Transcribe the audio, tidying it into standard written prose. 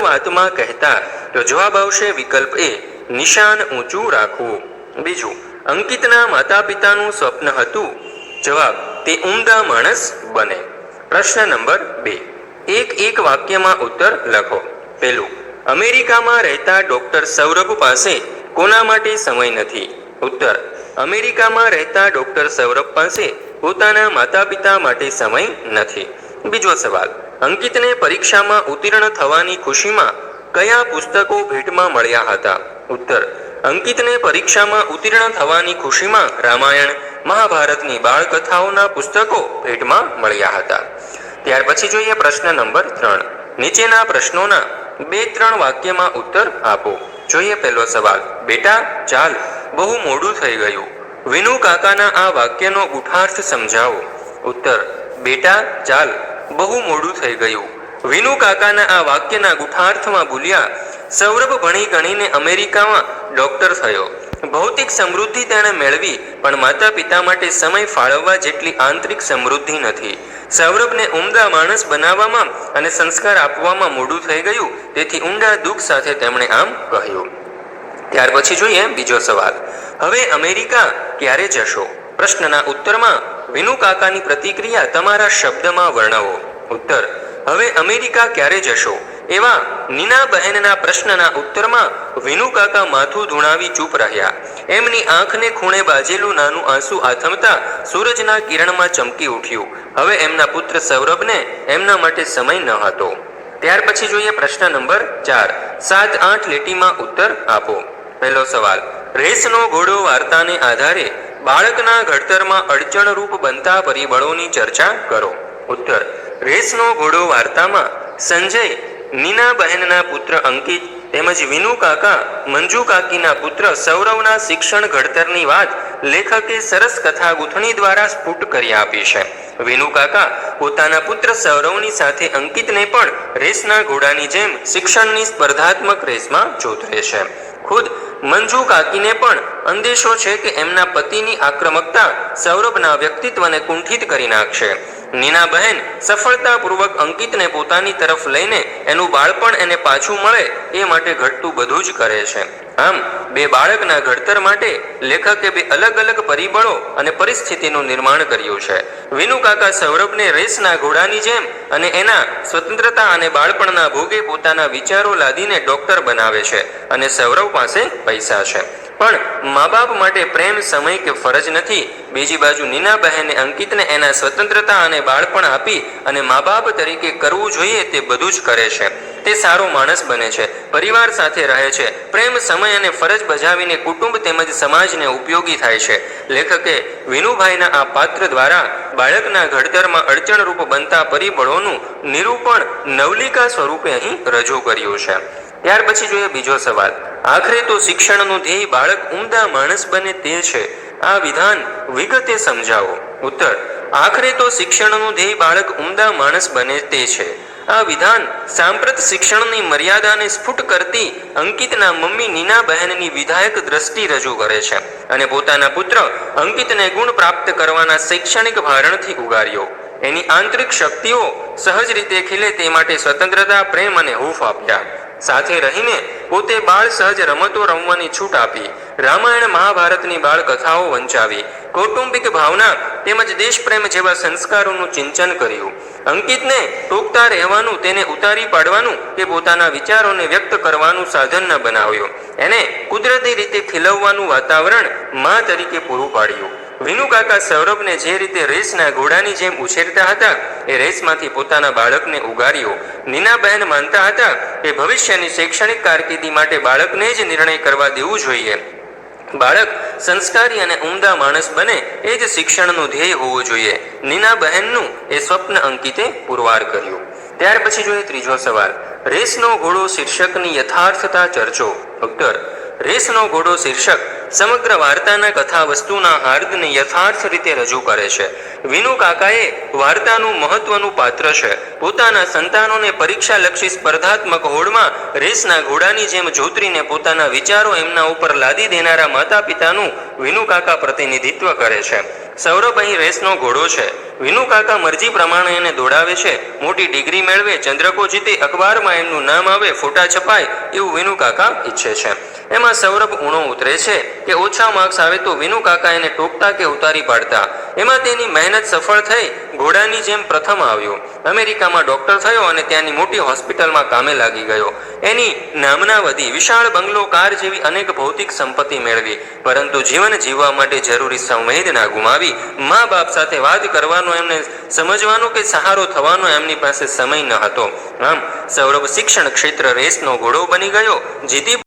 શરૂઆતમાં કહેતા તો જવાબ આવશે વિકલ્પ એ, નિશાન ઊંચું રાખવું. બીજું, અંકિતના માતા પિતાનું સ્વપ્ન હતું. જવાબ, તે ઉમદા માણસ બને. પ્રશ્ન નંબર 2, એક વાક્યમાં ઉત્તર લખો. પહેલું, અમેરિકામાં રહેતા ડોક્ટર સૌરભ પાસે કોના માટે સમય નથી? ઉત્તર, અમેરિકામાં રહેતા ડોક્ટર સૌરભ પાસે પોતાના માતા પિતા માટે સમય નથી. બીજો સવાલ, અંકિતને પરીક્ષામાં ઉત્તીર્ણ થવાની ખુશીમાં કયા પુસ્તકો ભેટમાં મળ્યા હતા? ઉત્તર, અંકિતને પરીક્ષામાં ઉત્તીર્ણ થવાની ખુશીમાં રામાયણ, મહાભારતની બાળકથાઓના પુસ્તકો ભેટમાં મળ્યા હતા. ત્યાર પછી જોઈએ પ્રશ્ન નંબર 3. નીચેના પ્રશ્નોના 2-3 વાક્યમાં ઉત્તર આપો. જોઈએ પહેલો સવાલ, બેટા ચાલ, બહુ મોડું થઈ ગયું. વિનુ કાકાના આ વાક્યનો ગુઠાર્થ સમજાવો. ઉત્તર, બેટા ચાલ, બહુ મોડું થઈ ગયું. વિનુ કાકાના આ વાક્યના ગુઠાર્થમાં બોલ્યા, સૌરભ ભણી ગણીને અમેરિકામાં ડોક્ટર થયો. ભૌતિક સમૃદ્ધિ તેણે મેળવી, પણ માતા પિતા માટે સમય ફાળવવા જેટલી આંતરિક સમૃદ્ધિ નથી. સૌરભને ઉમદા માણસ બનાવવામાં અને સંસ્કાર આપવામાં મોડું થઈ ગયું, તેથી ઊંડા દુઃખ સાથે તેમણે આમ કહ્યું. ત્યાર પછી જોઈએ બીજો સવાલ, હવે અમેરિકા ક્યારે જશો? પ્રશ્નના ઉત્તરમાં વિનુ કાકાની પ્રતિક્રિયા તમારા શબ્દમાં વર્ણવો. ઉત્તર, હવે અમેરિકા ક્યારે જશો? એવા નીના બહેનના પ્રશ્નના ઉત્તરમાં વિનુ કાકા માથું ધૂણાવી ચૂપ રહ્યા. એમની આંખને ખૂણે બાજેલું નાનું આંસુ આથમતા સૂરજના કિરણમાં ચમકી ઉઠ્યું. હવે એમના પુત્ર સૌરભને એમના માટે સમય ન હતો. ત્યાર પછી જોઈએ પ્રશ્ન નંબર 4. 7-8 લીટીમાં ઉત્તર આપો. પહેલો સવાલ, રેસનો ઘોડો વાર્તાને આધારે બાળકના ઘડતરમાં અડચણરૂપ બનતા પરિબળોની ચર્ચા કરો. ઉત્તર, રેસનો ઘોડો વાર્તામાં સંજય નીના બહેનના પુત્ર અંકિત તેમજ વિનુ કાકા મંજુ કાકીના પુત્ર સૌરવના શિક્ષણ ઘડતરની વાત લેખકે સરસ કથા ગૂંથણી દ્વારા સ્ફુટ કરી આપી છે. વિનુ કાકા પોતાના પુત્ર સૌરવની સાથે અંકિતને પણ રેસના ઘોડાની જેમ શિક્ષણની સ્પર્ધાત્મક રેસમાં જોતરે છે. ખુદ મંજુ કાકીને પણ અંદેશો છે કે એમના પતિની આક્રમકતા સૌરભના વ્યક્તિત્વને કુંઠિત કરી નાખશે. નીના બહેન સફળતાપૂર્વક અંકિતને પોતાની તરફ લઈને એનું બાળપણ એને પાછું મળે એ માટે ઘટતું બધું જ કરે છે. આમ બે બાળકના ઘડતર માટે લેખકે 2 અલગ અલગ પરિબળો અને પરિસ્થિતિનું નિર્માણ કર્યું છે. વિનુ કાકા સૌરભને રેસના ઘોડાની જેમ અને એના સ્વતંત્રતા અને બાળપણના ભોગે પોતાના વિચારો લાદીને ડોક્ટર બનાવે છે અને સૌરવ પાસે પૈસા છે. પણ મા બાપ માટે પ્રેમ, સમય કે ફરજ નથી. બીજી બાજુ નીના બહેને અંકિતને એના સ્વતંત્રતા અને બાળપણ આપી અને મા બાપ તરીકે કરવું જોઈએ તે બધું જ કરે છે. તે સારો માણસ બને છે, પરિવાર સાથે રહે છે, પ્રેમ, સમય અને ફરજ બજાવીને કુટુંબ તેમજ સમાજને ઉપયોગી થાય છે. લેખકે વિનુભાઈના આ પાત્ર દ્વારા બાળકના ઘડતરમાં અડચણરૂપ બનતા પરિબળોનું નિરૂપણ નવલિકા સ્વરૂપે અહીં રજૂ કર્યું છે. ત્યાર પછી જોઈએ બીજો સવાલ, આખરે તો શિક્ષણનું ધ્યેય બાળક ઉમદા માણસ બને તે છે. આ વિધાન વિગતે સમજાવો. ઉત્તર, આખરે તો શિક્ષણનું ધ્યેય બાળક ઉમદા માણસ બને તે છે. આ વિધાન સાંપ્રત શિક્ષણની મર્યાદાને સ્ફુટ કરતી અંકિતના મમ્મી નીના બહેનની વિધાયક દ્રષ્ટિ રજૂ કરે છે અને પોતાના પુત્ર અંકિતને ગુણ પ્રાપ્ત કરવાના શૈક્ષણિક ભારણથી ઉગાર્યો. એની આંતરિક શક્તિઓ સહજ રીતે ખીલે તે માટે સ્વતંત્રતા, પ્રેમ અને હૂંફ આપ્યા. સાથે રહીને પોતે બાળ સહજ રમતો રમવાની છૂટ આપી. રામાયણ, મહાભારતની બાળકથાઓ વંચાવી. કૌટુંબિક ભાવના તેમજ દેશપ્રેમ જેવા સંસ્કારોનું ચિંતન કર્યું. અંકિતને ટોકતા રહેવાનું, તેને ઉતારી પાડવાનું કે પોતાના વિચારોને વ્યક્ત કરવાનું સાધન ન બનાવ્યું. એને કુદરતી રીતે ખીલવવાનું વાતાવરણ મા તરીકે પૂરું પાડ્યું. વિનુ કાકા સૌરભને જે રીતે રેસના ઘોડાની જેમ ઉછેરતા હતા એ રેસમાંથી પોતાના બાળકને ઉગાર્યો. નીના બહેન માનતા હતા કે ભવિષ્યની શૈક્ષણિક કારકિર્દી માટે બાળકને જ નિર્ણય કરવા દેવું જોઈએ. બાળક સંસ્કારી અને ઉમદા માણસ બને એ જ શિક્ષણનું ધ્યેય હોવું જોઈએ. નીના બહેનનું એ સ્વપ્ન અંકિતે પુરવાર કર્યું. ત્યાર પછી જોઈએ ત્રીજો સવાલ, રેસનો ઘોડો શીર્ષકની યથાર્થતા ચર્ચો. ઉત્તર, રેસનો ઘોડો શીર્ષક સમગ્ર વાર્તાના કથા વસ્તુના હાર્દને યથાર્થ રીતે રજૂ કરે છે. વિનુ કાકાએ વાર્તાનું મહત્વનું પાત્ર છે. પોતાના સંતાનોને પરીક્ષાલક્ષી સ્પર્ધાત્મક હોડમાં રેસના ઘોડાની જેમ જોતરીને પોતાના વિચારો એમના ઉપર લાદી દેનારા માતા પિતાનું વિનુ કાકા પ્રતિનિધિત્વ કરે છે. સૌરભ અહીં રેસનો ઘોડો છે. વિનુ કાકા મરજી પ્રમાણે એને દોડાવે છે. મોટી ડિગ્રી મેળવે, ચંદ્રકો જીતે, અખબારમાં એમનું નામ આવે, ફોટા છપાય, એવું વિનુ કાકા ઈચ્છે છે. એમાં સૌરભ ઊણો ઉતરે છે કે ઓછા માર્ક્સ આવે તો વિનુ કાકા એને ટોકતા કે ઉતારી પાડતા. એમાં તેની મહેનત સફળ થઈ. ઘોડાની જેમ પ્રથમ આવ્યો. અમેરિકામાં ડોક્ટર થયો અને ત્યાંની મોટી હોસ્પિટલમાં કામે લાગી ગયો. એની નામના વધી, વિશાળ બંગલો, કાર જેવી અનેક ભૌતિક સંપત્તિ મેળવી, પરંતુ જીવન જીવવા માટે જરૂરી સંવેદના ગુમાવી. મા બાપ સાથે વાત કરવાનો, એમને સમજવાનો કે સહારો થવાનો એમની પાસે સમય ન હતો. આમ સૌરભ શિક્ષણ ક્ષેત્ર રેસનો ઘોડો બની ગયો. જીતી